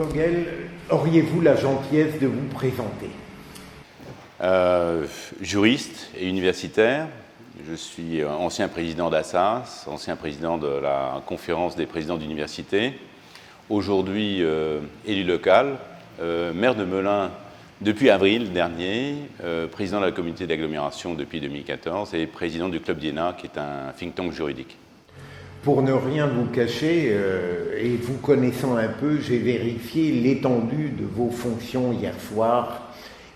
Vogel, auriez-vous la gentillesse de vous présenter? Juriste et universitaire. Je suis ancien président d'Assas, ancien président de la conférence des présidents d'université. Aujourd'hui, élu local, maire de Melun depuis avril dernier, président de la communauté d'agglomération depuis 2014 et président du Club d'Iéna, qui est un think tank juridique. Pour ne rien vous cacher, et vous connaissant un peu, j'ai vérifié l'étendue de vos fonctions hier soir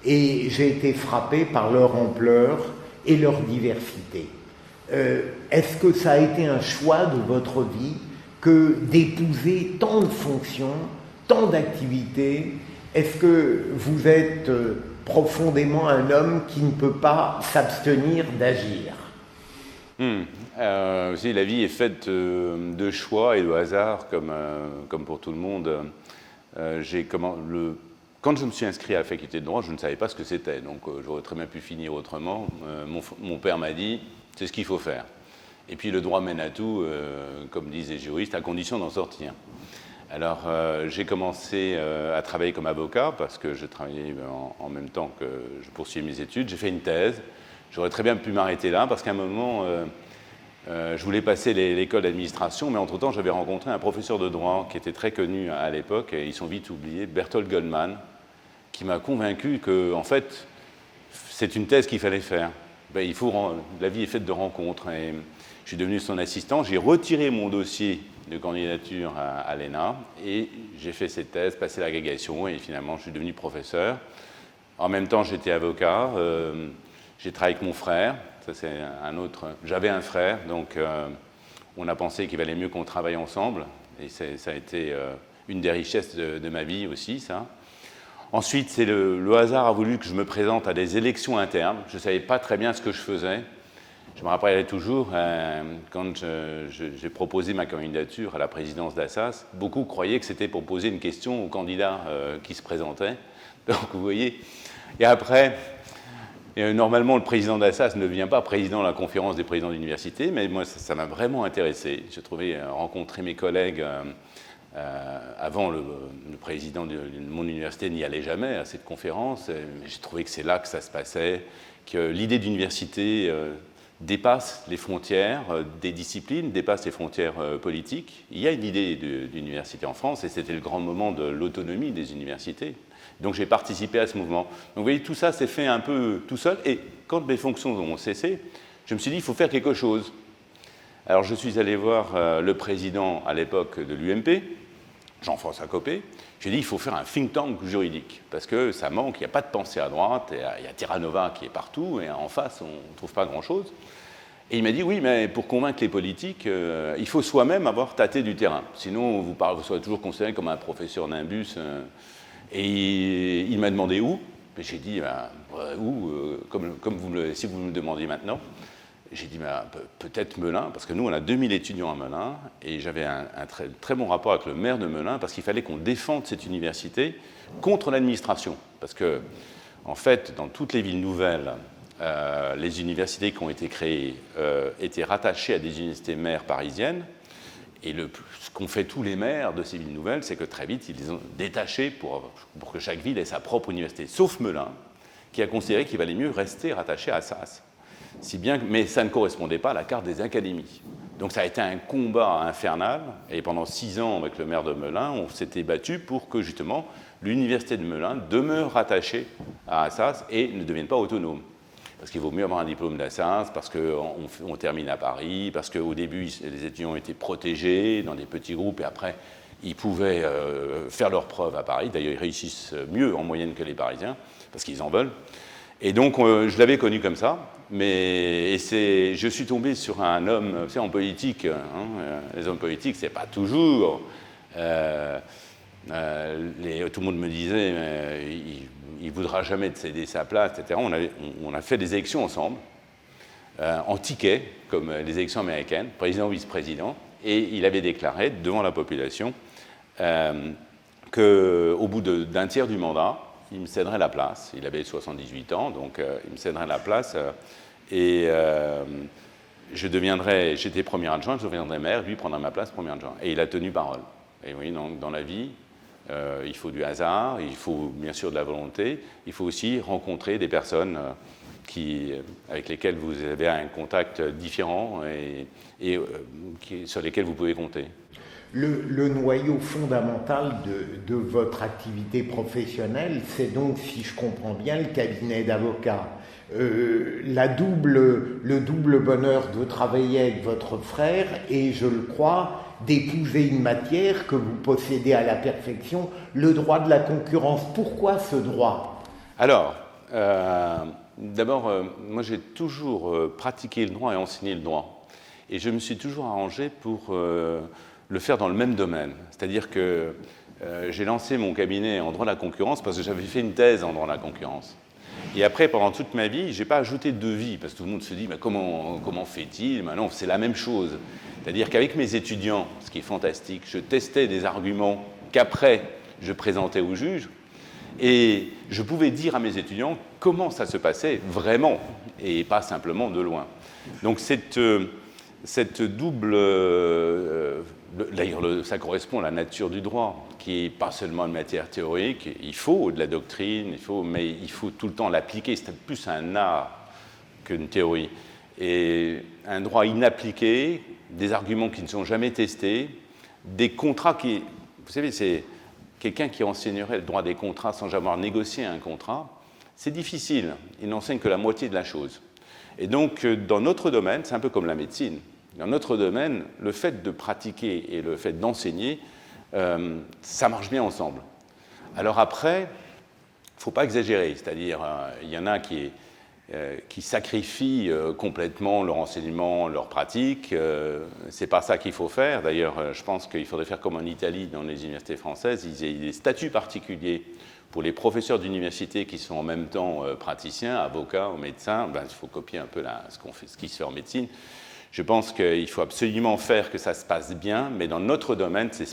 et j'ai été frappé par leur ampleur et leur diversité. Est-ce que ça a été un choix de votre vie que d'épouser tant de fonctions, tant d'activités? Est-ce que vous êtes profondément un homme qui ne peut pas s'abstenir d'agir? La vie est faite de choix et de hasard, comme pour tout le monde. Quand je me suis inscrit à la faculté de droit, je ne savais pas ce que c'était, donc j'aurais très bien pu finir autrement. Mon père m'a dit, c'est ce qu'il faut faire. Et puis le droit mène à tout, comme disent les juristes, à condition d'en sortir. Alors j'ai commencé à travailler comme avocat, parce que je travaillais en même temps que je poursuivais mes études. J'ai fait une thèse. J'aurais très bien pu m'arrêter là, parce qu'à un moment, je voulais passer l'école d'administration, mais entre-temps, j'avais rencontré un professeur de droit qui était très connu à l'époque, et ils sont vite oubliés, Berthold Goldman, qui m'a convaincu que, en fait, c'est une thèse qu'il fallait faire. La vie est faite de rencontres, et je suis devenu son assistant. J'ai retiré mon dossier de candidature à l'ENA, et j'ai fait cette thèse, passé l'agrégation, et finalement, je suis devenu professeur. En même temps, j'étais avocat. J'ai travaillé avec mon frère, ça c'est un autre. J'avais un frère, donc on a pensé qu'il valait mieux qu'on travaille ensemble, et ça a été une des richesses de ma vie aussi, ça. Ensuite, le hasard a voulu que je me présente à des élections internes. Je ne savais pas très bien ce que je faisais. Je me rappellerai toujours, quand j'ai proposé ma candidature à la présidence d'Assas, beaucoup croyaient que c'était pour poser une question aux candidats qui se présentaient. Donc vous voyez, et après. Et normalement, le président d'Assas ne devient pas président de la conférence des présidents d'université, mais moi, ça m'a vraiment intéressé. J'ai trouvé rencontrer mes collègues avant le président de mon université n'y allait jamais à cette conférence. J'ai trouvé que c'est là que ça se passait, que l'idée d'université dépasse les frontières des disciplines, dépasse les frontières politiques. Il y a une idée d'université en France, et c'était le grand moment de l'autonomie des universités. Donc j'ai participé à ce mouvement. Donc vous voyez, tout ça s'est fait un peu tout seul. Et quand mes fonctions ont cessé, je me suis dit, il faut faire quelque chose. Alors je suis allé voir le président à l'époque de l'UMP, Jean-François Copé. J'ai dit, il faut faire un think tank juridique, parce que ça manque, il n'y a pas de pensée à droite, il y a Terra Nova qui est partout, et en face, on ne trouve pas grand-chose. Et il m'a dit, oui, mais pour convaincre les politiques, il faut soi-même avoir tâté du terrain. Sinon, vous serez toujours considéré comme un professeur d'un bus. Et il m'a demandé où. J'ai dit, où, si vous me le demandiez maintenant. J'ai dit, peut-être Melun, parce que nous, on a 2000 étudiants à Melun, et j'avais un très, très bon rapport avec le maire de Melun, parce qu'il fallait qu'on défende cette université contre l'administration. Parce que, en fait, dans toutes les villes nouvelles, les universités qui ont été créées étaient rattachées à des universités mères parisiennes. Et ce qu'ont fait tous les maires de ces villes nouvelles, c'est que très vite, ils les ont détachés pour que chaque ville ait sa propre université, sauf Melun, qui a considéré qu'il valait mieux rester rattaché à Assas. Mais ça ne correspondait pas à la carte des académies. Donc ça a été un combat infernal, et pendant 6 ans, avec le maire de Melun, on s'était battu pour que, justement, l'université de Melun demeure rattachée à Assas et ne devienne pas autonome. Parce qu'il vaut mieux avoir un diplôme d'Assas, parce qu'on termine à Paris, parce qu'au début, les étudiants étaient protégés dans des petits groupes, et après, ils pouvaient faire leurs preuves à Paris. D'ailleurs, ils réussissent mieux en moyenne que les Parisiens, parce qu'ils en veulent. Et donc, je l'avais connu comme ça, je suis tombé sur un homme, vous savez, en politique, les hommes politiques, c'est pas toujours... tout le monde me disait, il ne voudra jamais te céder sa place, etc. On a fait des élections ensemble, en ticket, comme les élections américaines, président-vice-président, et il avait déclaré devant la population qu'au bout d'un tiers du mandat, il me céderait la place. Il avait 78 ans, donc il me céderait la place, et j'étais premier adjoint, je deviendrais maire, lui prendrait ma place, premier adjoint. Et il a tenu parole. Et oui, donc dans la vie, Il faut du hasard, il faut bien sûr de la volonté, il faut aussi rencontrer des personnes avec lesquelles vous avez un contact différent et sur lesquelles vous pouvez compter. Le noyau fondamental de votre activité professionnelle, c'est donc, si je comprends bien, le cabinet d'avocat. Le double bonheur de travailler avec votre frère et, je le crois, d'épouser une matière que vous possédez à la perfection, le droit de la concurrence. Pourquoi ce droit? Alors, d'abord, moi j'ai toujours pratiqué le droit et enseigné le droit. Et je me suis toujours arrangé pour le faire dans le même domaine. C'est-à-dire que j'ai lancé mon cabinet en droit de la concurrence parce que j'avais fait une thèse en droit de la concurrence. Et après, pendant toute ma vie, je n'ai pas ajouté de vie, parce que tout le monde se dit, comment fait-il? Non, c'est la même chose. C'est-à-dire qu'avec mes étudiants, ce qui est fantastique, je testais des arguments qu'après, je présentais au juge, et je pouvais dire à mes étudiants comment ça se passait vraiment, et pas simplement de loin. Donc cette double... D'ailleurs, ça correspond à la nature du droit, qui n'est pas seulement une matière théorique. Il faut de la doctrine, mais il faut tout le temps l'appliquer. C'est plus un art qu'une théorie. Et un droit inappliqué, des arguments qui ne sont jamais testés, des contrats qui... Vous savez, c'est quelqu'un qui enseignerait le droit des contrats sans jamais avoir négocié un contrat. C'est difficile. Il n'enseigne que la moitié de la chose. Et donc, dans notre domaine, c'est un peu comme la médecine. Dans notre domaine, le fait de pratiquer et le fait d'enseigner, ça marche bien ensemble. Alors après, il ne faut pas exagérer, c'est-à-dire il y en a qui sacrifient complètement leur enseignement, leur pratique. Ce n'est pas ça qu'il faut faire. D'ailleurs, je pense qu'il faudrait faire comme en Italie, dans les universités françaises, il y a des statuts particuliers pour les professeurs d'université qui sont en même temps praticiens, avocats ou médecins. Il faut copier un peu ce qui se fait en médecine. Je pense qu'il faut absolument faire que ça se passe bien, mais dans notre domaine, c'est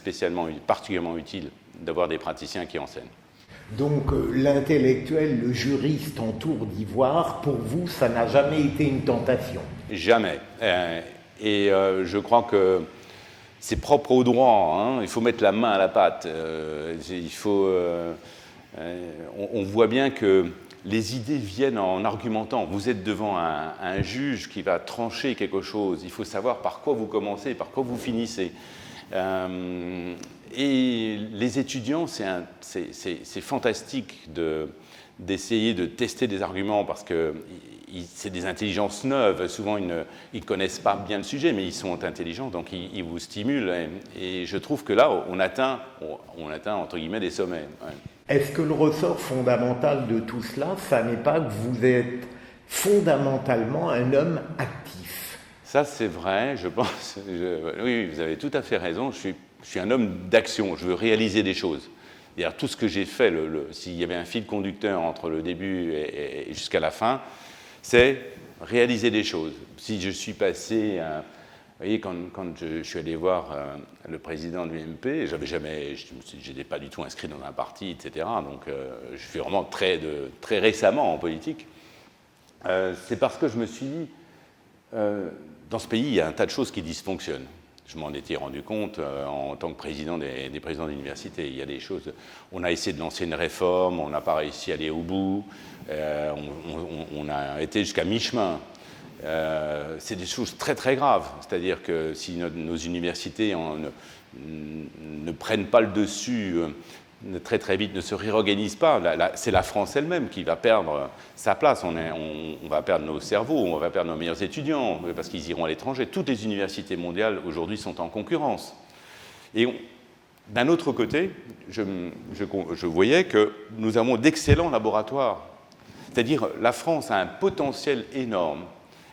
particulièrement utile d'avoir des praticiens qui enseignent. Donc l'intellectuel, le juriste en tour d'ivoire, pour vous, ça n'a jamais été une tentation? Jamais. Et je crois que c'est propre au droit. Hein. Il faut mettre la main à la pâte. On voit bien que les idées viennent en argumentant. Vous êtes devant un juge qui va trancher quelque chose. Il faut savoir par quoi vous commencez, par quoi vous finissez. Et les étudiants, c'est fantastique d'essayer de tester des arguments parce que c'est des intelligences neuves. Souvent, ils ne connaissent pas bien le sujet, mais ils sont intelligents, donc ils vous stimulent. Et je trouve que là, on atteint entre guillemets, des sommets. Ouais. Est-ce que le ressort fondamental de tout cela, ça n'est pas que vous êtes fondamentalement un homme actif? Ça, c'est vrai, je pense. Oui, vous avez tout à fait raison. Je suis un homme d'action. Je veux réaliser des choses. C'est-à-dire, tout ce que j'ai fait, s'il y avait un fil conducteur entre le début et jusqu'à la fin, c'est réaliser des choses. Si je suis passé... Vous voyez, quand je suis allé voir le président de l'UMP, je n'étais pas du tout inscrit dans un parti, etc. Donc, je suis vraiment très récemment en politique. C'est parce que je me suis dit, dans ce pays, il y a un tas de choses qui dysfonctionnent. Je m'en étais rendu compte en tant que président des présidents d'université. Il y a des choses... On a essayé de lancer une réforme, on n'a pas réussi à aller au bout, on a été jusqu'à mi-chemin. C'est des choses très très graves. C'est-à-dire que si nos universités ne prennent pas le dessus très très vite, ne se réorganisent pas, c'est la France elle-même qui va perdre sa place. On va perdre nos cerveaux, on va perdre nos meilleurs étudiants parce qu'ils iront à l'étranger. Toutes les universités mondiales aujourd'hui sont en concurrence. Et d'un autre côté, je voyais que nous avons d'excellents laboratoires. C'est-à-dire la France a un potentiel énorme.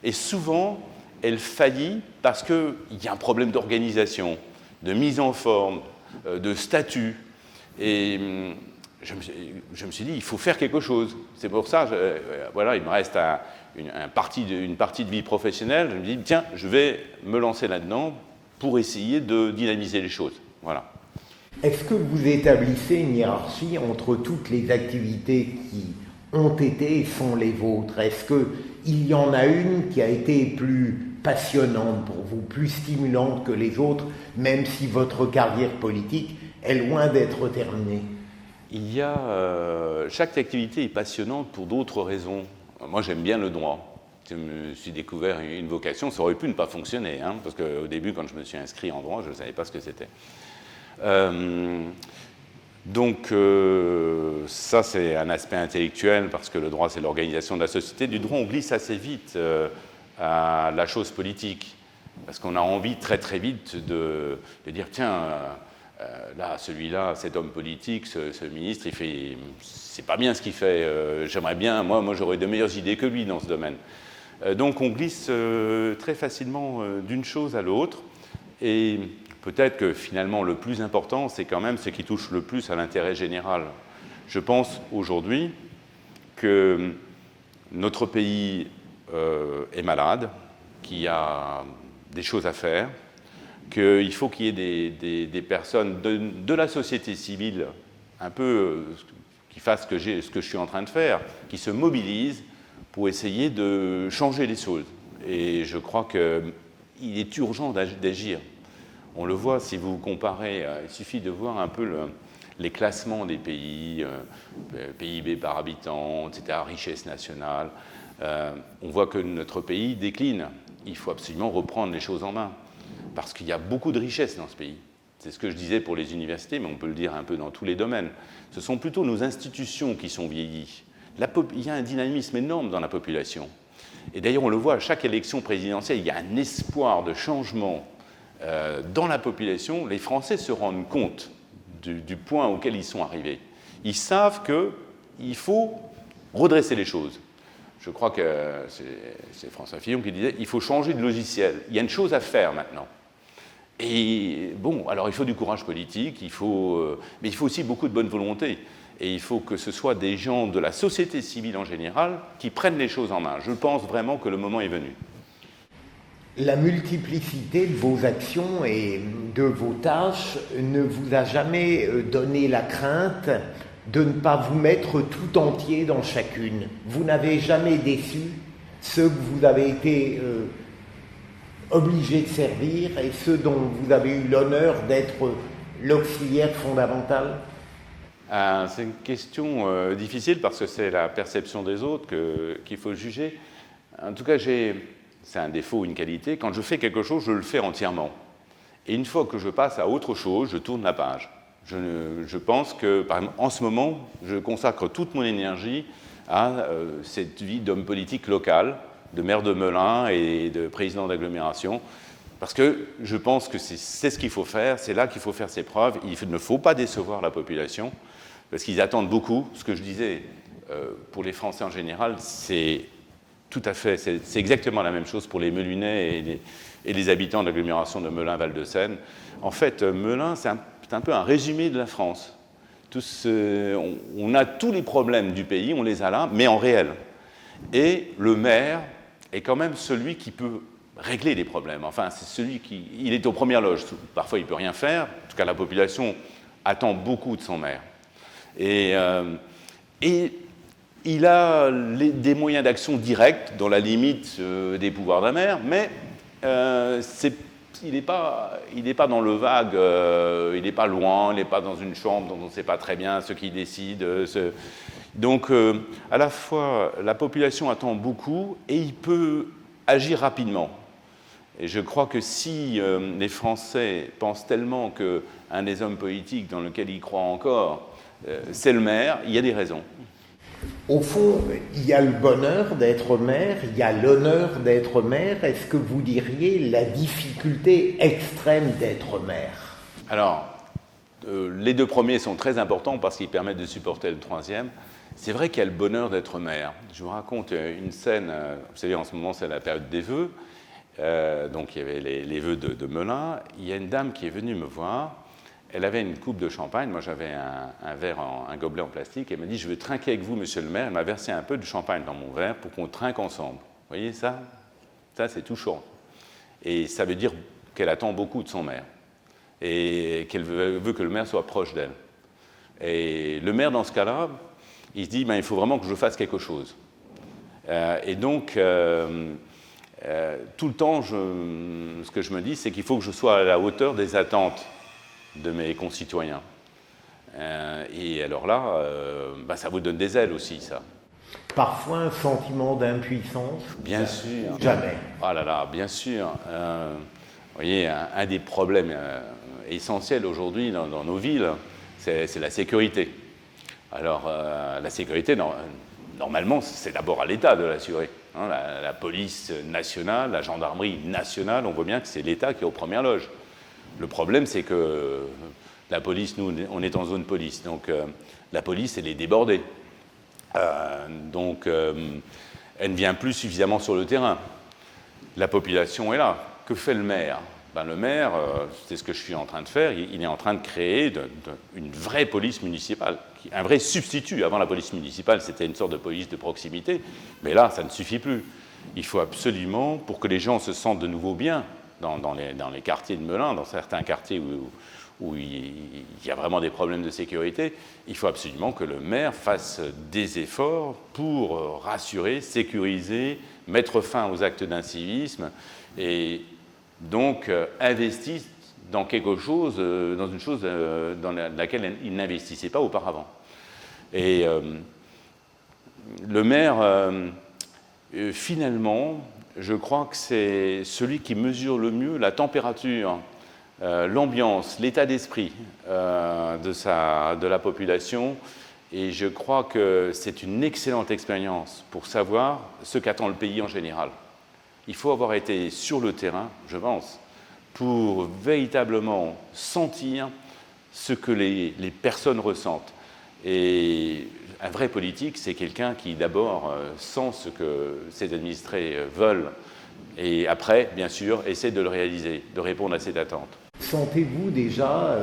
Et souvent, elle faillit parce qu'il y a un problème d'organisation, de mise en forme, de statut. Et je me suis dit, il faut faire quelque chose. C'est pour ça, voilà, il me reste une partie de vie professionnelle. Je me dis, tiens, je vais me lancer là-dedans pour essayer de dynamiser les choses. Voilà. Est-ce que vous établissez une hiérarchie entre toutes les activités qui ont été et sont les vôtres? Est-ce qu'il y en a une qui a été plus passionnante pour vous, plus stimulante que les autres, même si votre carrière politique est loin d'être terminée. Chaque activité est passionnante pour d'autres raisons. Moi, j'aime bien le droit. Je me suis découvert une vocation. Ça aurait pu ne pas fonctionner, hein, parce qu'au début, quand je me suis inscrit en droit, je ne savais pas ce que c'était. Donc, ça, c'est un aspect intellectuel, parce que le droit, c'est l'organisation de la société. Du droit, on glisse assez vite à la chose politique, parce qu'on a envie très, très vite de dire, tiens, là, celui-là, cet homme politique, ce ministre, c'est pas bien ce qu'il fait. J'aimerais bien, moi, j'aurais de meilleures idées que lui dans ce domaine. Donc, on glisse très facilement d'une chose à l'autre, et peut-être que finalement le plus important, c'est quand même ce qui touche le plus à l'intérêt général. Je pense aujourd'hui que notre pays est malade, qu'il y a des choses à faire, qu'il faut qu'il y ait des personnes de la société civile, un peu qui fassent ce que je suis en train de faire, qui se mobilisent pour essayer de changer les choses. Et je crois qu'il est urgent d'agir. On le voit, si vous comparez, il suffit de voir un peu les classements des pays, PIB par habitant, etc., richesse nationale. On voit que notre pays décline. Il faut absolument reprendre les choses en main, parce qu'il y a beaucoup de richesses dans ce pays. C'est ce que je disais pour les universités, mais on peut le dire un peu dans tous les domaines. Ce sont plutôt nos institutions qui sont vieillies. Il y a un dynamisme énorme dans la population. Et d'ailleurs, on le voit à chaque élection présidentielle, il y a un espoir de changement dans la population. Les Français se rendent compte du point auquel ils sont arrivés. Ils savent qu'il faut redresser les choses. Je crois que c'est François Fillon qui disait « il faut changer de logiciel, il y a une chose à faire maintenant ». Et bon, alors il faut du courage politique, mais il faut aussi beaucoup de bonne volonté. Et il faut que ce soit des gens de la société civile en général qui prennent les choses en main. Je pense vraiment que le moment est venu. La multiplicité de vos actions et de vos tâches ne vous a jamais donné la crainte de ne pas vous mettre tout entier dans chacune. Vous n'avez jamais déçu ceux que vous avez été obligés de servir et ceux dont vous avez eu l'honneur d'être l'auxiliaire fondamental? C'est une question difficile parce que c'est la perception des autres qu'il faut juger. En tout cas, c'est un défaut ou une qualité. Quand je fais quelque chose, je le fais entièrement. Et une fois que je passe à autre chose, je tourne la page. Je pense que, par exemple, en ce moment, je consacre toute mon énergie à cette vie d'homme politique local, de maire de Melun et de président d'agglomération, parce que je pense que c'est ce qu'il faut faire, c'est là qu'il faut faire ses preuves. Il ne faut pas décevoir la population, parce qu'ils attendent beaucoup. Ce que je disais, pour les Français en général, c'est exactement la même chose pour les Melunais et les habitants de l'agglomération de Melun-Val-de-Seine. En fait, Melun, c'est un peu un résumé de la France. On a tous les problèmes du pays, on les a là, mais en réel. Et le maire est quand même celui qui peut régler les problèmes. Enfin, c'est celui il est aux premières loges. Parfois, il ne peut rien faire. En tout cas, la population attend beaucoup de son maire. Et il a des moyens d'action directs dans la limite des pouvoirs d'un maire, mais il n'est pas dans le vague, il n'est pas loin, il n'est pas dans une chambre dont on ne sait pas très bien ce qui décide. Donc, à la fois, la population attend beaucoup et il peut agir rapidement. Et je crois que si les Français pensent tellement qu'un des hommes politiques dans lequel ils croient encore, c'est le maire, il y a des raisons. Au fond, il y a le bonheur d'être maire, il y a l'honneur d'être maire. Est-ce que vous diriez la difficulté extrême d'être maire? Alors, les deux premiers sont très importants parce qu'ils permettent de supporter le troisième. C'est vrai qu'il y a le bonheur d'être maire. Je vous raconte une scène, vous savez, en ce moment, c'est la période des vœux. Donc, il y avait les vœux de Melun. Il y a une dame qui est venue me voir. Elle avait une coupe de champagne, moi j'avais un verre, un gobelet en plastique, elle m'a dit « Je veux trinquer avec vous, monsieur le maire ». Elle m'a versé un peu de champagne dans mon verre pour qu'on trinque ensemble. Vous voyez ça? Ça, c'est touchant. Et ça veut dire qu'elle attend beaucoup de son maire et qu'elle veut que le maire soit proche d'elle. Et le maire, dans ce cas-là, il se dit il faut vraiment que je fasse quelque chose. Et donc, tout le temps, ce que je me dis, c'est qu'il faut que je sois à la hauteur des attentes de mes concitoyens. Et alors là, ça vous donne des ailes aussi, ça. Parfois un sentiment d'impuissance. Bien sûr. Jamais. Ah là là, bien sûr. Vous voyez, un des problèmes essentiels aujourd'hui dans nos villes, c'est la sécurité. Alors, la sécurité, normalement, c'est d'abord à l'État de l'assurer. Hein, la police nationale, la gendarmerie nationale, on voit bien que c'est l'État qui est aux premières loges. Le problème, c'est que la police, nous, on est en zone police, donc la police, elle est débordée. Donc, elle ne vient plus suffisamment sur le terrain. La population est là. Que fait le maire ? Le maire, c'est ce que je suis en train de faire, il est en train de créer une vraie police municipale, un vrai substitut. Avant la police municipale, c'était une sorte de police de proximité, mais là, ça ne suffit plus. Il faut absolument, pour que les gens se sentent de nouveau bien dans les quartiers de Melun, dans certains quartiers où il y a vraiment des problèmes de sécurité, il faut absolument que le maire fasse des efforts pour rassurer, sécuriser, mettre fin aux actes d'incivisme et donc investisse dans quelque chose, dans une chose dans laquelle il n'investissait pas auparavant. Et le maire, finalement, je crois que c'est celui qui mesure le mieux la température, l'ambiance, l'état d'esprit de la population. Et je crois que c'est une excellente expérience pour savoir ce qu'attend le pays en général. Il faut avoir été sur le terrain, je pense, pour véritablement sentir ce que les personnes ressentent. Et un vrai politique, c'est quelqu'un qui d'abord sent ce que ses administrés veulent et après, bien sûr, essaie de le réaliser, de répondre à cette attente. Sentez-vous déjà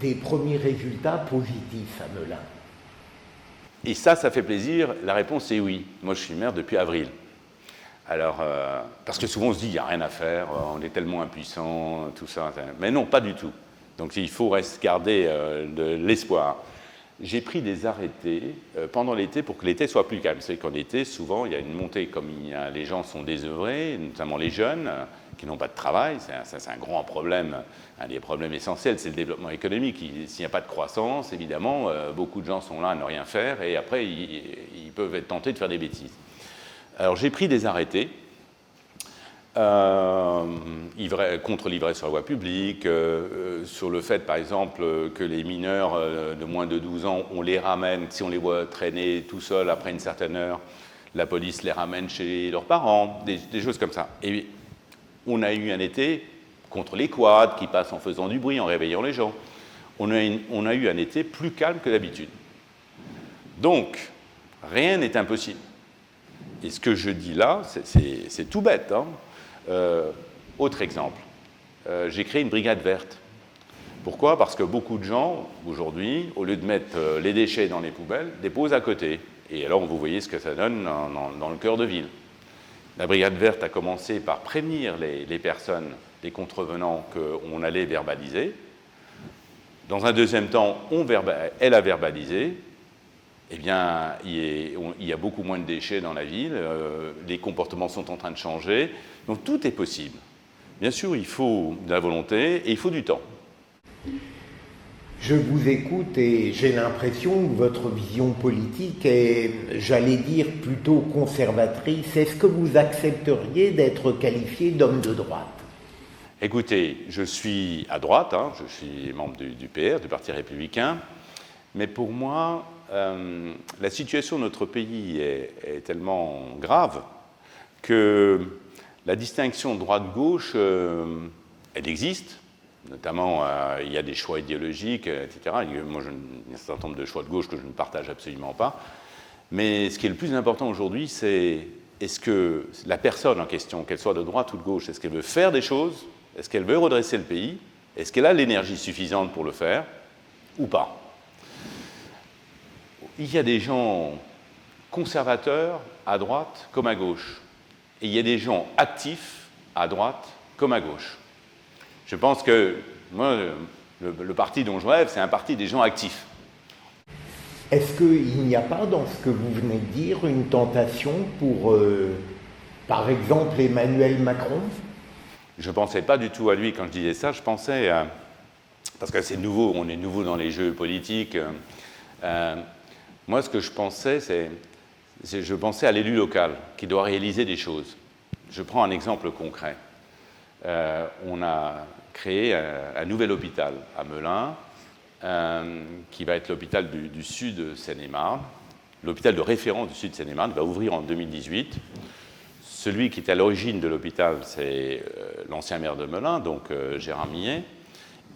des premiers résultats positifs à Melun ? Et ça fait plaisir. La réponse est oui. Moi, je suis maire depuis avril. Alors, parce que souvent on se dit, il n'y a rien à faire, on est tellement impuissant, tout ça. Mais non, pas du tout. Donc il faut garder de l'espoir. J'ai pris des arrêtés pendant l'été pour que l'été soit plus calme. C'est qu'en été, souvent, il y a une montée, comme les gens sont désœuvrés, notamment les jeunes qui n'ont pas de travail. C'est un grand problème, un des problèmes essentiels, c'est le développement économique. S'il n'y a pas de croissance, évidemment, beaucoup de gens sont là à ne rien faire et après, ils peuvent être tentés de faire des bêtises. Alors j'ai pris des arrêtés contre l'ivresse sur la voie publique, sur le fait par exemple que les mineurs de moins de 12 ans, on les ramène, si on les voit traîner tout seuls après une certaine heure, la police les ramène chez leurs parents, des choses comme ça. Et on a eu un été contre les quads qui passent en faisant du bruit, en réveillant les gens. On a eu un été plus calme que d'habitude. Donc, rien n'est impossible. Et ce que je dis là, c'est tout bête. Hein. Autre exemple, j'ai créé une brigade verte. Pourquoi ? Parce que beaucoup de gens, aujourd'hui, au lieu de mettre les déchets dans les poubelles, déposent à côté. Et alors, vous voyez ce que ça donne dans le cœur de ville. La brigade verte a commencé par prévenir les personnes, les contrevenants, qu'on allait verbaliser. Dans un deuxième temps, elle a verbalisé. Eh bien, il y a beaucoup moins de déchets dans la ville, les comportements sont en train de changer, donc tout est possible. Bien sûr, il faut de la volonté et il faut du temps. Je vous écoute et j'ai l'impression que votre vision politique est, j'allais dire, plutôt conservatrice. Est-ce que vous accepteriez d'être qualifié d'homme de droite ? Écoutez, je suis à droite, hein, je suis membre du PR, du Parti républicain, mais pour moi, la situation de notre pays est tellement grave que la distinction droite-gauche, elle existe. Notamment, il y a des choix idéologiques, etc. Moi, il y a un certain nombre de choix de gauche que je ne partage absolument pas. Mais ce qui est le plus important aujourd'hui, c'est est-ce que la personne en question, qu'elle soit de droite ou de gauche, est-ce qu'elle veut faire des choses ? Est-ce qu'elle veut redresser le pays ? Est-ce qu'elle a l'énergie suffisante pour le faire ou pas ? Il y a des gens conservateurs à droite comme à gauche. Et il y a des gens actifs à droite comme à gauche. Je pense que moi, le parti dont je rêve, c'est un parti des gens actifs. Est-ce qu'il n'y a pas dans ce que vous venez de dire une tentation pour, par exemple, Emmanuel Macron ? Je ne pensais pas du tout à lui quand je disais ça, je pensais parce que c'est nouveau, on est nouveau dans les jeux politiques. Moi, ce que je pensais, je pensais à l'élu local qui doit réaliser des choses. Je prends un exemple concret. On a créé un nouvel hôpital à Melun, qui va être l'hôpital du Sud Seine-et-Marne. L'hôpital de référence du Sud Seine-et-Marne va ouvrir en 2018. Celui qui est à l'origine de l'hôpital, c'est l'ancien maire de Melun, donc Gérard Millet.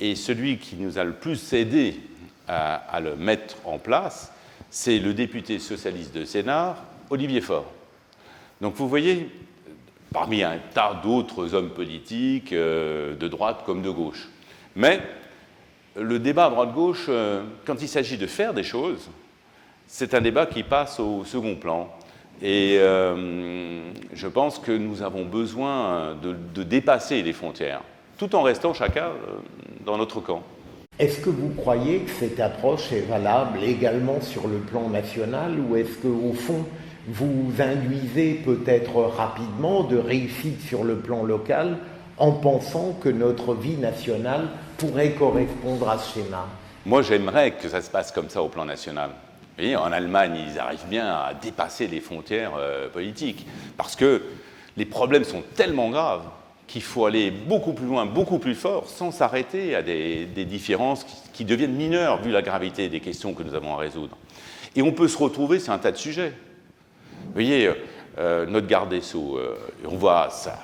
Et celui qui nous a le plus aidé à le mettre en place, c'est le député socialiste de Sénart, Olivier Faure. Donc vous voyez, parmi un tas d'autres hommes politiques, de droite comme de gauche. Mais le débat à droite-gauche, quand il s'agit de faire des choses, c'est un débat qui passe au second plan. Et je pense que nous avons besoin de dépasser les frontières, tout en restant chacun dans notre camp. Est-ce que vous croyez que cette approche est valable également sur le plan national, ou est-ce qu'au fond, vous induisez peut-être rapidement de réussite sur le plan local en pensant que notre vie nationale pourrait correspondre à ce schéma? Moi, j'aimerais que ça se passe comme ça au plan national. Vous voyez, en Allemagne, ils arrivent bien à dépasser les frontières politiques, parce que les problèmes sont tellement graves qu'il faut aller beaucoup plus loin, beaucoup plus fort, sans s'arrêter à des différences qui deviennent mineures, vu la gravité des questions que nous avons à résoudre. Et on peut se retrouver sur un tas de sujets. Vous voyez, notre garde des Sceaux, on voit ça,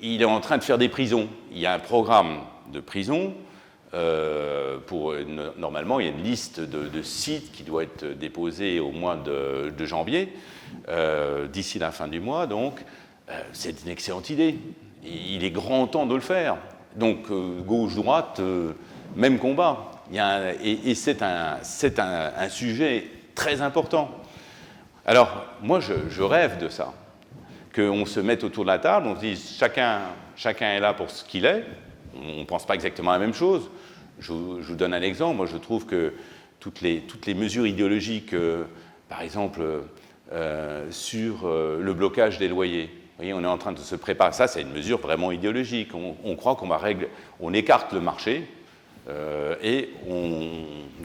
il est en train de faire des prisons. Il y a un programme de prisons. Normalement, il y a une liste de sites qui doit être déposée au mois de janvier, d'ici la fin du mois, donc c'est une excellente idée. Il est grand temps de le faire. Donc, gauche-droite, même combat. Et c'est un sujet très important. Alors, moi, je rêve de ça, qu'on se mette autour de la table, on se dise chacun est là pour ce qu'il est, on ne pense pas exactement la même chose. Je vous donne un exemple. Moi, je trouve que toutes les mesures idéologiques, par exemple, sur le blocage des loyers, vous voyez, on est en train de se préparer. Ça, c'est une mesure vraiment idéologique. On croit on écarte le marché et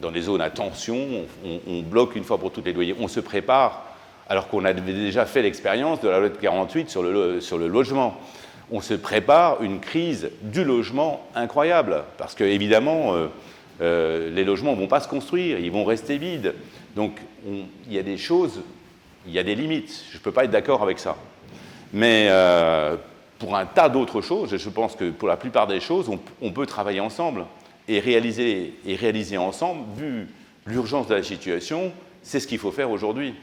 dans les zones à tension, on bloque une fois pour toutes les loyers. On se prépare, alors qu'on avait déjà fait l'expérience de la loi de 48 sur le logement. On se prépare une crise du logement incroyable, parce qu'évidemment, les logements ne vont pas se construire, ils vont rester vides. Donc, il y a des choses, il y a des limites. Je ne peux pas être d'accord avec ça. Mais pour un tas d'autres choses, je pense que pour la plupart des choses, on peut travailler ensemble et réaliser ensemble, vu l'urgence de la situation, c'est ce qu'il faut faire aujourd'hui.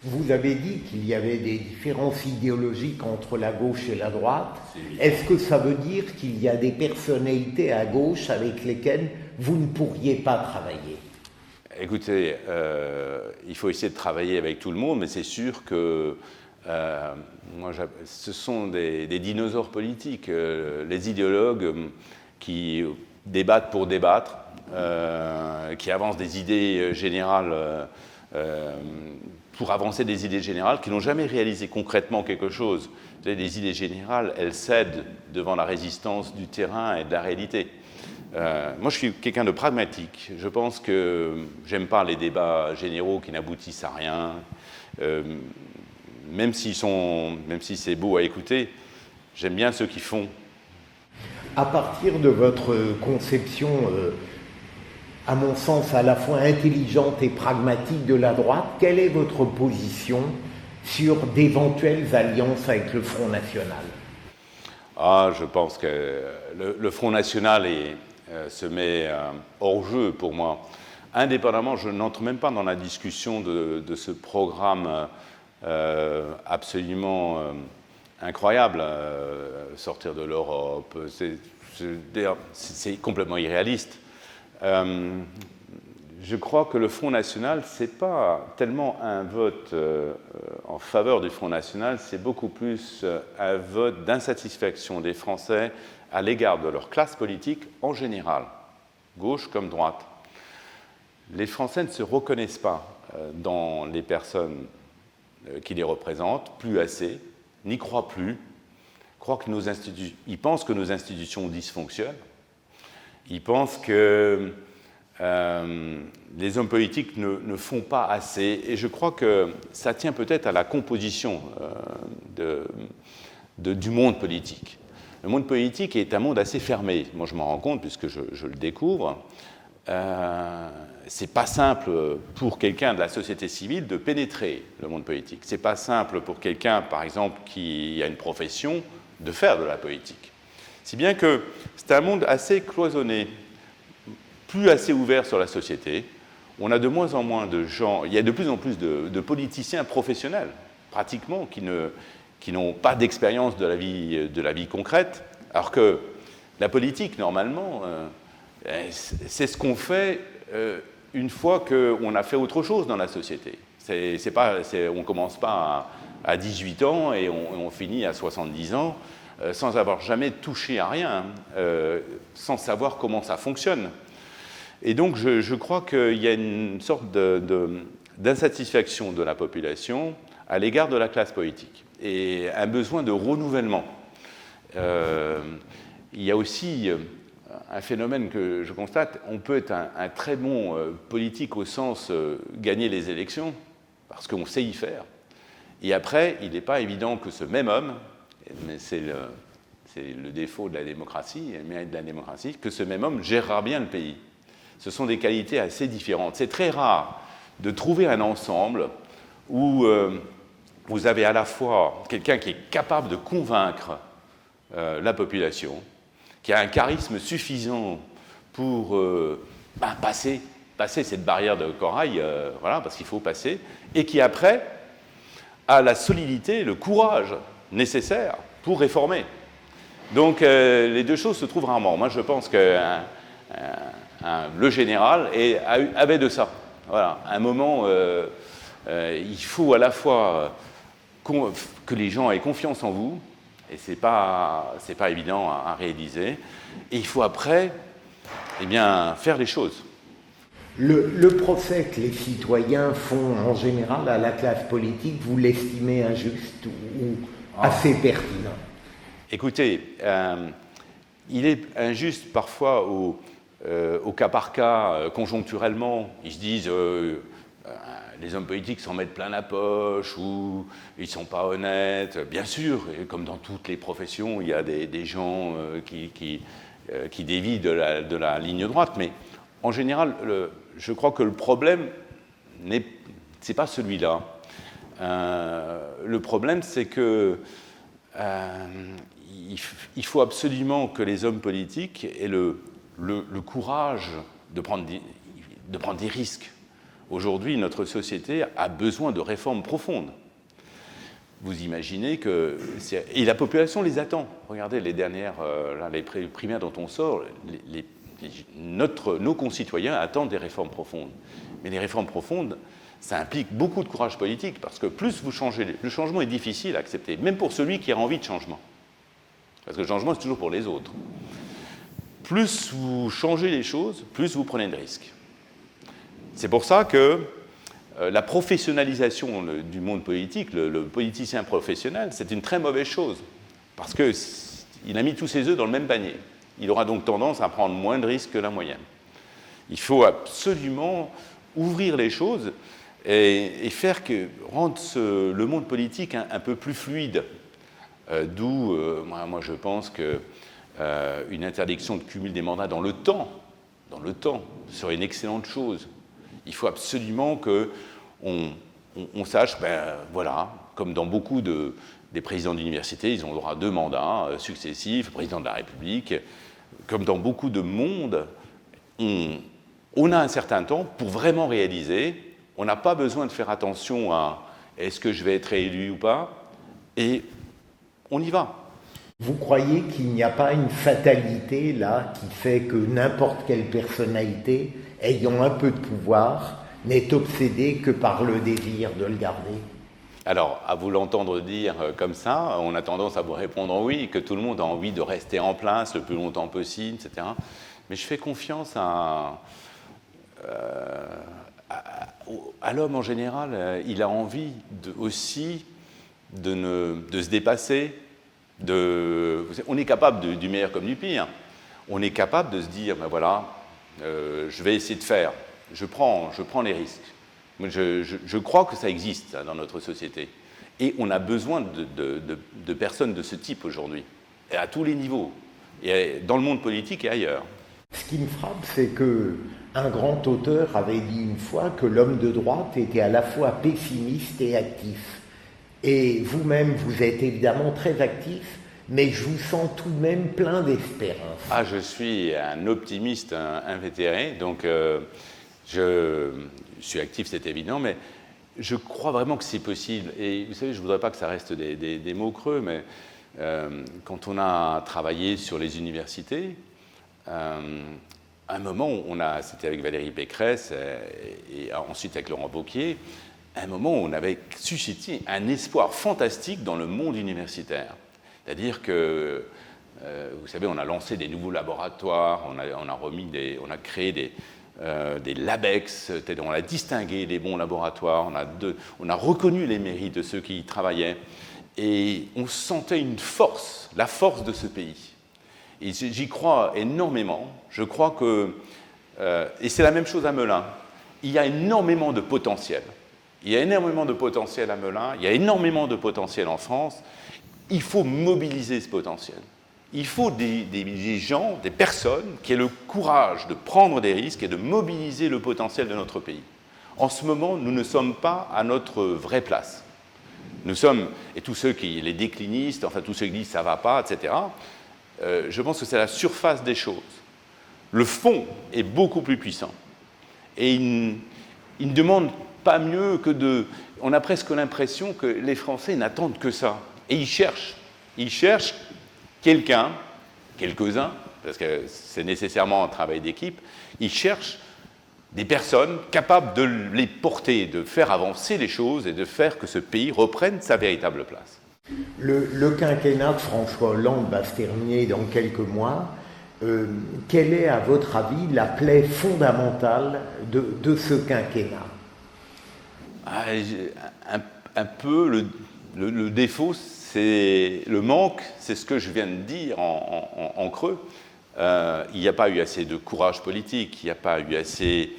Vous avez dit qu'il y avait des différences idéologiques entre la gauche et la droite. Est-ce que ça veut dire qu'il y a des personnalités à gauche avec lesquelles vous ne pourriez pas travailler? Écoutez, il faut essayer de travailler avec tout le monde, mais c'est sûr que ce sont des dinosaures politiques, les idéologues qui débattent pour débattre, qui avancent des idées générales pour avancer des idées générales, qui n'ont jamais réalisé concrètement quelque chose. Vous savez, les idées générales, elles cèdent devant la résistance du terrain et de la réalité. Moi, je suis quelqu'un de pragmatique. Je pense que j'aime pas les débats généraux qui n'aboutissent à rien. Même si c'est beau à écouter, j'aime bien ceux qui font. À partir de votre conception, à mon sens, à la fois intelligente et pragmatique de la droite, quelle est votre position sur d'éventuelles alliances avec le Front National? Je pense que le Front National se met hors jeu pour moi. Indépendamment, je n'entre même pas dans la discussion de ce programme absolument incroyable, sortir de l'Europe, c'est complètement irréaliste. Je crois que le Front National, ce n'est pas tellement un vote en faveur du Front National, c'est beaucoup plus un vote d'insatisfaction des Français à l'égard de leur classe politique en général, gauche comme droite. Les Français ne se reconnaissent pas dans les personnes qui les représentent, plus assez, n'y croient plus, ils pensent que nos institutions dysfonctionnent. Ils pensent que les hommes politiques ne font pas assez, et je crois que ça tient peut-être à la composition du monde politique. Le monde politique est un monde assez fermé. Moi, je m'en rends compte puisque je le découvre. C'est pas simple pour quelqu'un de la société civile de pénétrer le monde politique. C'est pas simple pour quelqu'un, par exemple, qui a une profession, de faire de la politique. Si bien que c'est un monde assez cloisonné, plus assez ouvert sur la société. On a de moins en moins de gens, il y a de plus en plus de politiciens professionnels, pratiquement, qui n'ont pas d'expérience de la vie concrète, alors que la politique, normalement, c'est ce qu'on fait une fois qu'on a fait autre chose dans la société. On ne commence pas à 18 ans et on finit à 70 ans sans avoir jamais touché à rien, sans savoir comment ça fonctionne. Et donc, je crois qu'il y a une sorte d'insatisfaction de la population à l'égard de la classe politique et un besoin de renouvellement. Il y a aussi un phénomène que je constate. On peut être un très bon politique au sens gagner les élections, parce qu'on sait y faire. Et après, il n'est pas évident que ce même homme, mais c'est le défaut de la démocratie, le mérite de la démocratie, que ce même homme gérera bien le pays. Ce sont des qualités assez différentes. C'est très rare de trouver un ensemble où vous avez à la fois quelqu'un qui est capable de convaincre la population, qui a un charisme suffisant pour passer cette barrière de corail, voilà, parce qu'il faut passer, et qui après a la solidité, le courage nécessaire pour réformer. Donc les deux choses se trouvent rarement. Moi je pense que le général avait de ça. Voilà. À un moment, il faut à la fois que les gens aient confiance en vous, et c'est pas évident à réaliser, et il faut après faire les choses. Le procès que les citoyens font en général à la classe politique, vous l'estimez injuste ou assez pertinent? Écoutez, il est injuste parfois au cas par cas, conjoncturellement. Ils se disent les hommes politiques s'en mettent plein la poche ou ils ne sont pas honnêtes. Bien sûr, et comme dans toutes les professions, il y a des gens qui dévient de la ligne droite, mais en général, je crois que le problème, c'est pas celui-là. Le problème, c'est que il faut absolument que les hommes politiques aient le courage de prendre des risques. Aujourd'hui, notre société a besoin de réformes profondes. Vous imaginez que... Et la population les attend. Regardez les dernières, les primaires dont on sort, nos concitoyens attendent des réformes profondes. Mais les réformes profondes, ça implique beaucoup de courage politique, parce que plus vous changez... Le changement est difficile à accepter, même pour celui qui a envie de changement. Parce que le changement, c'est toujours pour les autres. Plus vous changez les choses, plus vous prenez de risques. C'est pour ça que la professionnalisation du monde politique, le politicien professionnel, c'est une très mauvaise chose. Parce qu'il a mis tous ses œufs dans le même panier. Il aura donc tendance à prendre moins de risques que la moyenne. Il faut absolument ouvrir les choses et rendre le monde politique un peu plus fluide. D'où, moi je pense qu'une interdiction de cumul des mandats dans le temps serait une excellente chose. Il faut absolument qu'on sache, voilà, comme dans beaucoup des présidents d'université, ils ont le droit à 2 mandats successifs, président de la République. Comme dans beaucoup de monde, on a un certain temps pour vraiment réaliser. On n'a pas besoin de faire attention à est-ce que je vais être élu ou pas, et on y va. Vous croyez qu'il n'y a pas une fatalité là qui fait que n'importe quelle personnalité ayant un peu de pouvoir n'est obsédée que par le désir de le garder? Alors, à vous l'entendre dire comme ça, on a tendance à vous répondre oui, que tout le monde a envie de rester en place le plus longtemps possible, etc. Mais je fais confiance à l'homme en général. Il a envie aussi de se dépasser. On est capable du meilleur comme du pire. on est capable de se dire, ben voilà, je vais essayer de faire, je prends les risques. Je crois que ça existe dans notre société. Et on a besoin de personnes de ce type aujourd'hui, et à tous les niveaux, et dans le monde politique et ailleurs. Ce qui me frappe, c'est qu'un grand auteur avait dit une fois que l'homme de droite était à la fois pessimiste et actif. Et vous-même, vous êtes évidemment très actif, mais je vous sens tout de même plein d'espérance. Ah, je suis un optimiste invétéré, donc je suis actif, c'est évident, mais je crois vraiment que c'est possible. Et vous savez, je ne voudrais pas que ça reste des mots creux, mais quand on a travaillé sur les universités, à un moment, c'était avec Valérie Pécresse et ensuite avec Laurent Wauquiez, à un moment, on avait suscité un espoir fantastique dans le monde universitaire. C'est-à-dire que, vous savez, on a lancé des nouveaux laboratoires, on a créé des LabEx, on a distingué les bons laboratoires, on a reconnu les mérites de ceux qui y travaillaient, et on sentait une force, la force de ce pays. Et j'y crois énormément. Je crois que, et c'est la même chose à Melun, il y a énormément de potentiel. Il y a énormément de potentiel à Melun, il y a énormément de potentiel en France. Il faut mobiliser ce potentiel. Il faut des gens, des personnes qui aient le courage de prendre des risques et de mobiliser le potentiel de notre pays. En ce moment, nous ne sommes pas à notre vraie place. Nous sommes, et tous ceux les déclinistes, enfin tous ceux qui disent ça ne va pas, etc., je pense que c'est la surface des choses. Le fond est beaucoup plus puissant. Et il ne demande pas mieux que de... On a presque l'impression que les Français n'attendent que ça. Et ils cherchent quelqu'un, quelques-uns, parce que c'est nécessairement un travail d'équipe, ils cherchent des personnes capables de les porter, de faire avancer les choses et de faire que ce pays reprenne sa véritable place. Le quinquennat de François Hollande va se terminer dans quelques mois. Quelle est, à votre avis, la plaie fondamentale de ce quinquennat ? Un peu le défaut, c'est le manque, c'est ce que je viens de dire en creux. Il n'y a pas eu assez de courage politique, il n'y a pas eu assez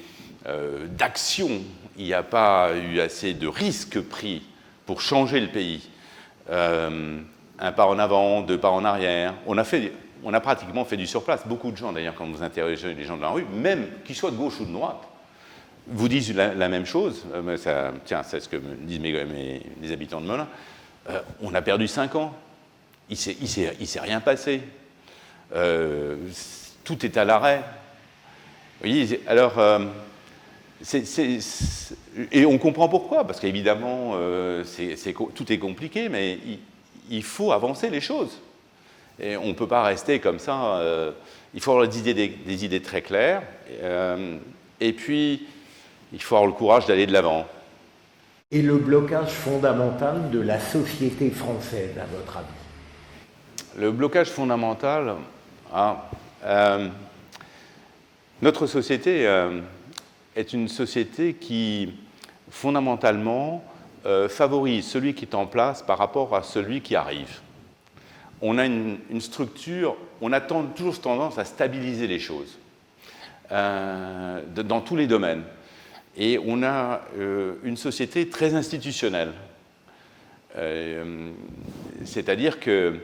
d'action, il n'y a pas eu assez de risques pris pour changer le pays. Un pas en avant, 2 pas en arrière. On a pratiquement fait du surplace. Beaucoup de gens, d'ailleurs, quand vous interrogez les gens de la rue, même qu'ils soient de gauche ou de droite, vous disent la même chose. C'est ce que me disent les habitants de Melun. On a perdu 5 ans. Il ne s'est rien passé. Tout est à l'arrêt. Vous voyez, alors, et on comprend pourquoi, parce qu'évidemment, tout est compliqué, mais il faut avancer les choses. Et on ne peut pas rester comme ça. Il faut avoir des idées très claires. Et puis, il faut avoir le courage d'aller de l'avant. Et le blocage fondamental de la société française, à votre avis ? Le blocage fondamental... notre société est une société qui, fondamentalement, favorise celui qui est en place par rapport à celui qui arrive. On a une structure, on a toujours tendance à stabiliser les choses dans tous les domaines. Et on a une société très institutionnelle. C'est-à-dire que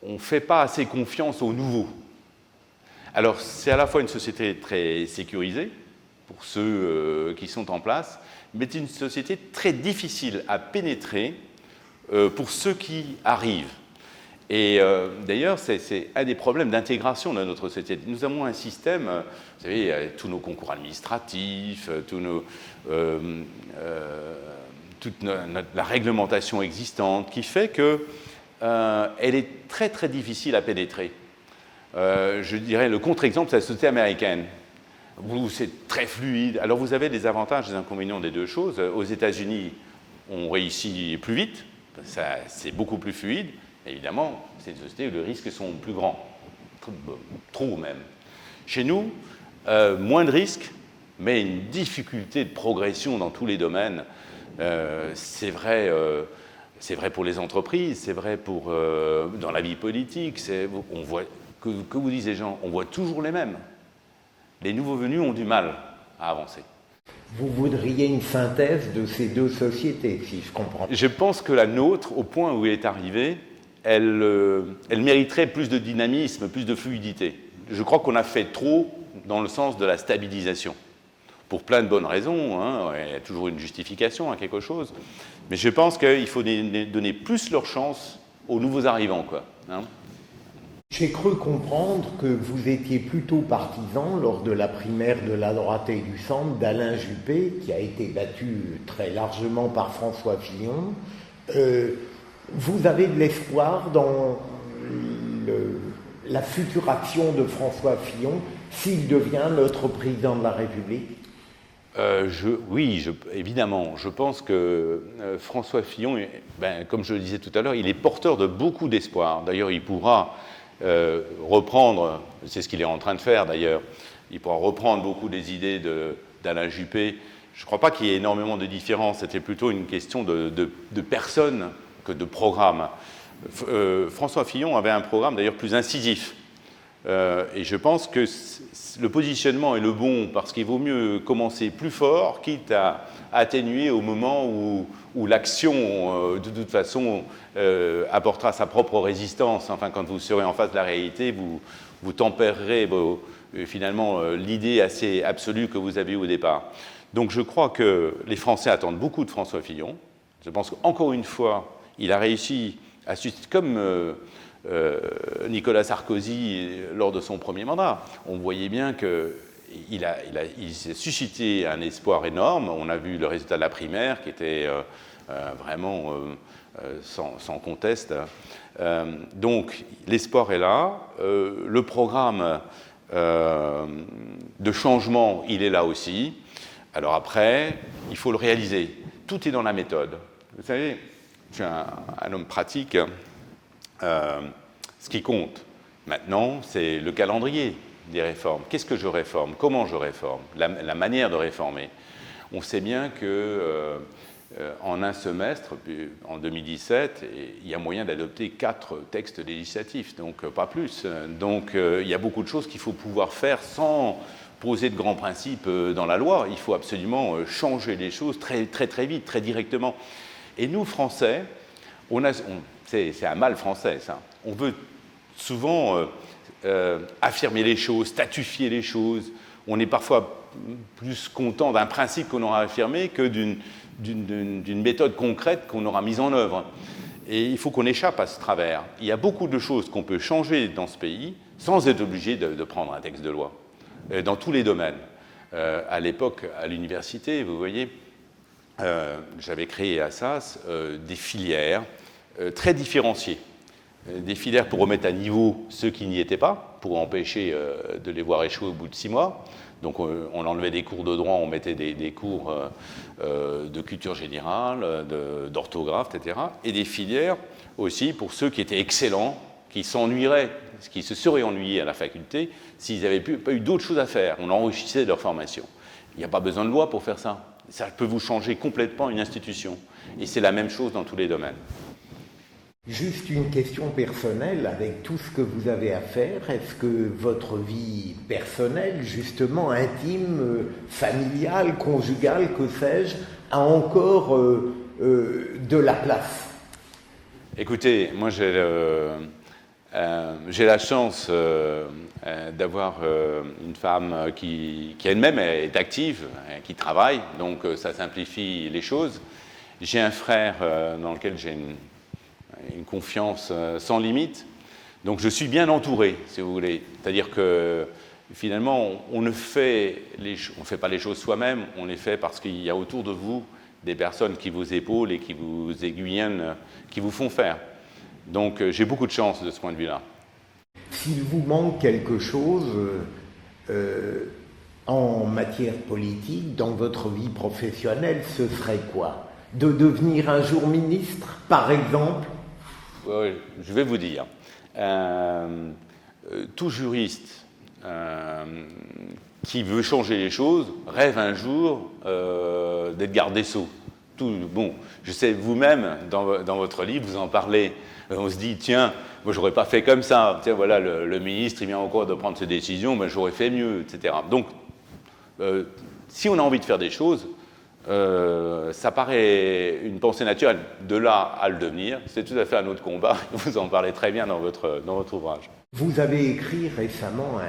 on ne fait pas assez confiance aux nouveaux. Alors, c'est à la fois une société très sécurisée, pour ceux qui sont en place, mais c'est une société très difficile à pénétrer pour ceux qui arrivent. Et d'ailleurs, c'est un des problèmes d'intégration de notre société. Nous avons un système, vous savez, tous nos concours administratifs, toute la réglementation existante, qui fait que elle est très très difficile à pénétrer. Je dirais le contre-exemple, c'est la société américaine, où c'est très fluide. Alors vous avez des avantages et des inconvénients des deux choses. Aux États-Unis, on réussit plus vite, c'est beaucoup plus fluide. Évidemment, c'est une société où les risques sont plus grands, trop même. Chez nous, moins de risques, mais une difficulté de progression dans tous les domaines. C'est vrai pour les entreprises, c'est vrai dans la vie politique. On voit que vous disent les gens, on voit toujours les mêmes. Les nouveaux venus ont du mal à avancer. Vous voudriez une synthèse de ces deux sociétés, si je comprends. Je pense que la nôtre, au point où elle est arrivée, elle mériterait plus de dynamisme, plus de fluidité. Je crois qu'on a fait trop dans le sens de la stabilisation. Pour plein de bonnes raisons, hein, il y a toujours une justification à quelque chose, mais je pense qu'il faut donner plus leur chance aux nouveaux arrivants, quoi, hein. J'ai cru comprendre que vous étiez plutôt partisan, lors de la primaire de la droite et du centre, d'Alain Juppé, qui a été battu très largement par François Fillon. Vous avez de l'espoir dans la future action de François Fillon s'il devient notre président de la République? Oui, évidemment. Je pense que François Fillon, comme je le disais tout à l'heure, il est porteur de beaucoup d'espoir. D'ailleurs, il pourra reprendre, c'est ce qu'il est en train de faire d'ailleurs, il pourra reprendre beaucoup des idées d'Alain Juppé. Je ne crois pas qu'il y ait énormément de différence, c'était plutôt une question de personnes que de programme. François Fillon avait un programme d'ailleurs plus incisif. Et je pense que le positionnement est le bon, parce qu'il vaut mieux commencer plus fort, quitte à atténuer au moment où l'action, de toute façon, apportera sa propre résistance. Enfin, quand vous serez en face de la réalité, vous tempérerez finalement l'idée assez absolue que vous avez au départ. Donc je crois que les Français attendent beaucoup de François Fillon. Je pense qu'encore une fois, il a réussi à susciter, comme Nicolas Sarkozy lors de son premier mandat. On voyait bien qu'il s'est suscité un espoir énorme. On a vu le résultat de la primaire qui était vraiment sans conteste. Donc l'espoir est là. Le programme de changement, il est là aussi. Alors après, il faut le réaliser. Tout est dans la méthode. Vous savez, je suis un homme pratique. Ce qui compte maintenant, c'est le calendrier des réformes. Qu'est-ce que je réforme? Comment je réforme? La manière de réformer. On sait bien que en un semestre, en 2017, il y a moyen d'adopter 4 textes législatifs, donc pas plus. Donc il y a beaucoup de choses qu'il faut pouvoir faire sans poser de grands principes dans la loi. Il faut absolument changer les choses très, très, très vite, très directement. Et nous, Français, c'est un mal français, ça. On veut souvent affirmer les choses, statufier les choses. On est parfois plus content d'un principe qu'on aura affirmé que d'une méthode concrète qu'on aura mise en œuvre. Et il faut qu'on échappe à ce travers. Il y a beaucoup de choses qu'on peut changer dans ce pays sans être obligé de prendre un texte de loi, dans tous les domaines. À l'époque, à l'université, vous voyez, j'avais créé à SAS des filières très différenciées. Des filières pour remettre à niveau ceux qui n'y étaient pas, pour empêcher de les voir échouer au bout de 6 mois. Donc on enlevait des cours de droit, on mettait des cours de culture générale, d'orthographe, etc. Et des filières aussi pour ceux qui étaient excellents, qui s'ennuieraient, qui se seraient ennuyés à la faculté s'ils n'avaient pas eu d'autres choses à faire. On enrichissait leur formation. Il n'y a pas besoin de loi pour faire ça. Ça peut vous changer complètement une institution. Et c'est la même chose dans tous les domaines. Juste une question personnelle, avec tout ce que vous avez à faire, est-ce que votre vie personnelle, justement intime, familiale, conjugale, que sais-je, a encore de la place? Écoutez, moi j'ai la chance d'avoir une femme qui elle-même est active, qui travaille, donc ça simplifie les choses. J'ai un frère dans lequel j'ai une confiance sans limite. Donc je suis bien entouré, si vous voulez. C'est-à-dire que finalement, on ne fait pas les choses soi-même, on les fait parce qu'il y a autour de vous des personnes qui vous épaulent et qui vous aiguillonnent, qui vous font faire. Donc j'ai beaucoup de chance de ce point de vue-là. S'il vous manque quelque chose en matière politique, dans votre vie professionnelle, ce serait quoi? De devenir un jour ministre, par exemple? Oui, je vais vous dire. Tout juriste qui veut changer les choses rêve un jour d'être garde des Sceaux. Bon, je sais, vous-même, dans votre livre, vous en parlez. On se dit, tiens, moi, j'aurais pas fait comme ça. Tiens, voilà, le ministre, il vient encore de prendre ses décisions, mais j'aurais fait mieux, etc. Donc, si on a envie de faire des choses, ça paraît une pensée naturelle. De là à le devenir, c'est tout à fait un autre combat. Vous en parlez très bien dans votre ouvrage. Vous avez écrit récemment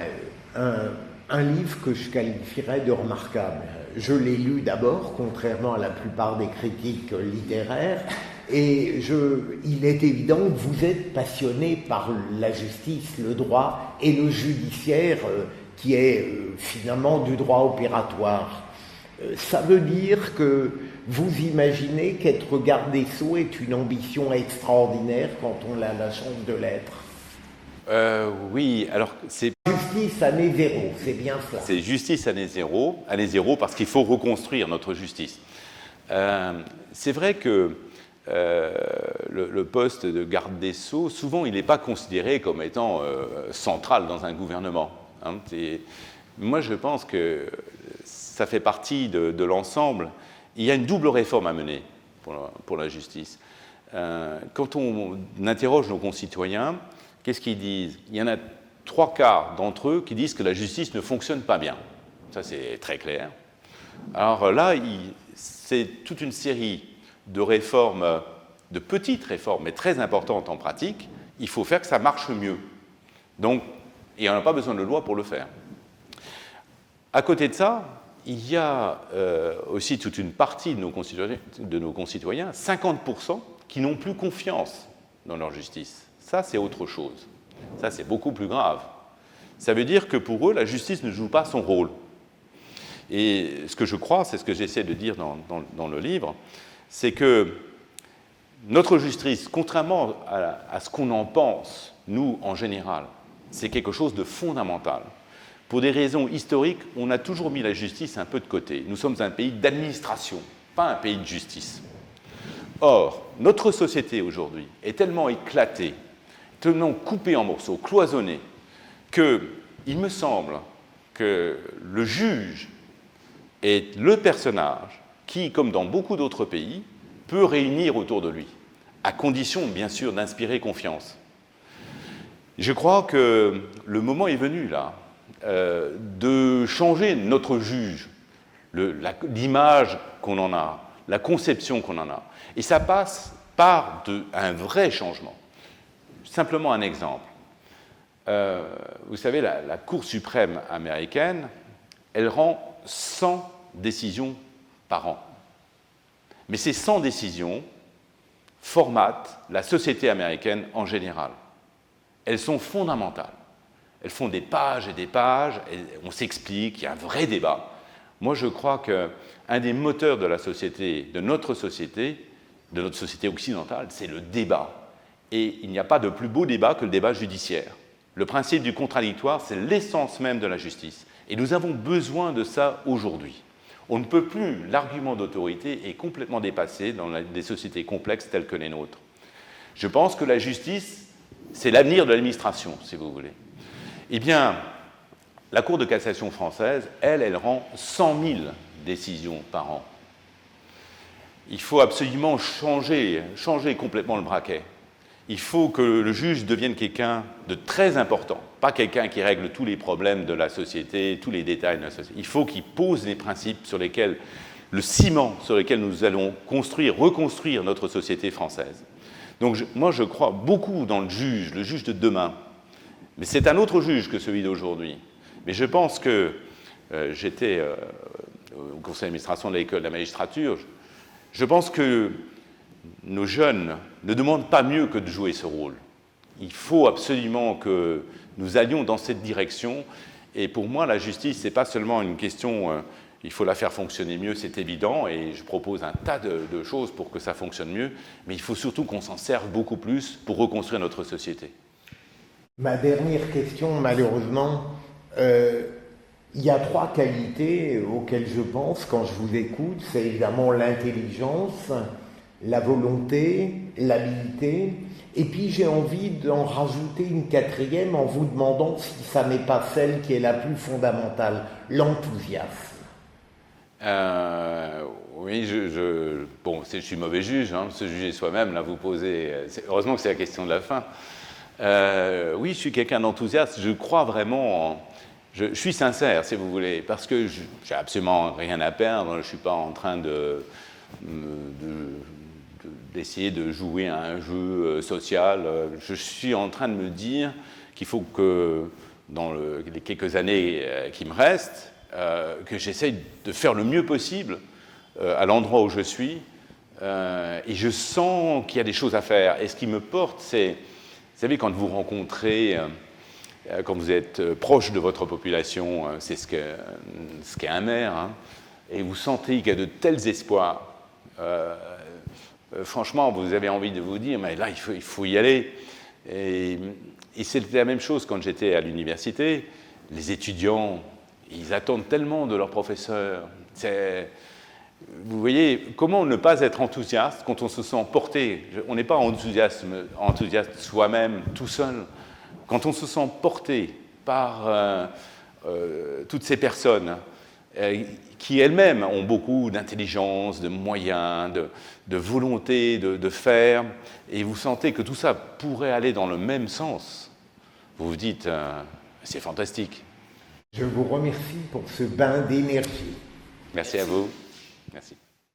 un livre que je qualifierais de remarquable. Je l'ai lu d'abord, contrairement à la plupart des critiques littéraires, et il est évident que vous êtes passionné par la justice, le droit et le judiciaire, qui est finalement du droit opératoire. Ça veut dire que vous imaginez qu'être garde des Sceaux est une ambition extraordinaire quand on a la chance de l'être? Oui, alors c'est... Justice année zéro, c'est bien ça. C'est justice année zéro parce qu'il faut reconstruire notre justice. C'est vrai que le poste de garde des Sceaux, souvent, il n'est pas considéré comme étant central dans un gouvernement. Hein. Moi, je pense que ça fait partie de l'ensemble. Il y a une double réforme à mener pour la justice. Quand on interroge nos concitoyens, qu'est-ce qu'ils disent? Il y en a 3/4 d'entre eux qui disent que la justice ne fonctionne pas bien. Ça, c'est très clair. Alors là, c'est toute une série de réformes, de petites réformes, mais très importantes en pratique. Il faut faire que ça marche mieux. Donc, et on n'a pas besoin de loi pour le faire. À côté de ça, il y a aussi toute une partie de nos concitoyens, 50%, qui n'ont plus confiance dans leur justice. Ça, c'est autre chose. Ça, c'est beaucoup plus grave. Ça veut dire que pour eux, la justice ne joue pas son rôle. Et ce que je crois, c'est ce que j'essaie de dire dans le livre, c'est que notre justice, contrairement à ce qu'on en pense, nous, en général, c'est quelque chose de fondamental. Pour des raisons historiques, on a toujours mis la justice un peu de côté. Nous sommes un pays d'administration, pas un pays de justice. Or, notre société aujourd'hui est tellement éclatée, tellement coupée en morceaux, cloisonnée, qu'il me semble que le juge est le personnage qui, comme dans beaucoup d'autres pays, peut réunir autour de lui, à condition, bien sûr, d'inspirer confiance. Je crois que le moment est venu, là, de changer notre juge, l'image qu'on en a, la conception qu'on en a. Et ça passe par un vrai changement. Simplement un exemple. Vous savez, la Cour suprême américaine, elle rend 100 décisions par an. Mais ces 100 décisions formatent la société américaine en général. Elles sont fondamentales. Elles font des pages et des pages, et on s'explique, il y a un vrai débat. Moi, je crois qu'un des moteurs de la société, de notre société occidentale, c'est le débat. Et il n'y a pas de plus beau débat que le débat judiciaire. Le principe du contradictoire, c'est l'essence même de la justice. Et nous avons besoin de ça aujourd'hui. On ne peut plus, l'argument d'autorité est complètement dépassé dans des sociétés complexes telles que les nôtres. Je pense que la justice, c'est l'avenir de l'administration, si vous voulez. Eh bien, la Cour de cassation française, elle rend 100 000 décisions par an. Il faut absolument changer complètement le braquet. Il faut que le juge devienne quelqu'un de très important, pas quelqu'un qui règle tous les problèmes de la société, tous les détails de la société. Il faut qu'il pose les principes sur lesquels, le ciment sur lequel nous allons reconstruire notre société française. Donc moi, je crois beaucoup dans le juge de demain. Mais c'est un autre juge que celui d'aujourd'hui. Mais je pense que j'étais au conseil d'administration de l'école de la magistrature. Je pense que nos jeunes ne demandent pas mieux que de jouer ce rôle. Il faut absolument que nous allions dans cette direction. Et pour moi, la justice, ce n'est pas seulement une question, il faut la faire fonctionner mieux, c'est évident, et je propose un tas de choses pour que ça fonctionne mieux, mais il faut surtout qu'on s'en serve beaucoup plus pour reconstruire notre société. Ma dernière question, malheureusement, il y a 3 qualités auxquelles je pense quand je vous écoute. C'est évidemment l'intelligence, la volonté, l'habileté. Et puis j'ai envie d'en rajouter une 4e en vous demandant si ça n'est pas celle qui est la plus fondamentale, l'enthousiasme. Oui, je suis mauvais juge, se juger soi-même, là vous posez... Heureusement que c'est la question de la fin. Oui, je suis quelqu'un d'enthousiaste. Je crois vraiment je suis sincère, si vous voulez, parce que j'ai absolument rien à perdre. Je ne suis pas en train d'essayer de jouer à un jeu social. Je suis en train de me dire qu'il faut que, dans les quelques années qui me restent, que j'essaye de faire le mieux possible à l'endroit où je suis. Et je sens qu'il y a des choses à faire. Et ce qui me porte, c'est, vous savez, quand vous rencontrez, quand vous êtes proche de votre population, c'est ce qu'est un maire, hein, et vous sentez qu'il y a de tels espoirs. Franchement, vous avez envie de vous dire, mais là, il faut y aller. Et c'était la même chose quand j'étais à l'université. Les étudiants, ils attendent tellement de leurs professeurs. Vous voyez, comment ne pas être enthousiaste quand on se sent porté? On n'est pas enthousiaste soi-même, tout seul. Quand on se sent porté par toutes ces personnes qui elles-mêmes ont beaucoup d'intelligence, de moyens, de volonté de faire, et vous sentez que tout ça pourrait aller dans le même sens, vous vous dites, c'est fantastique. Je vous remercie pour ce bain d'énergie. Merci à vous. Merci.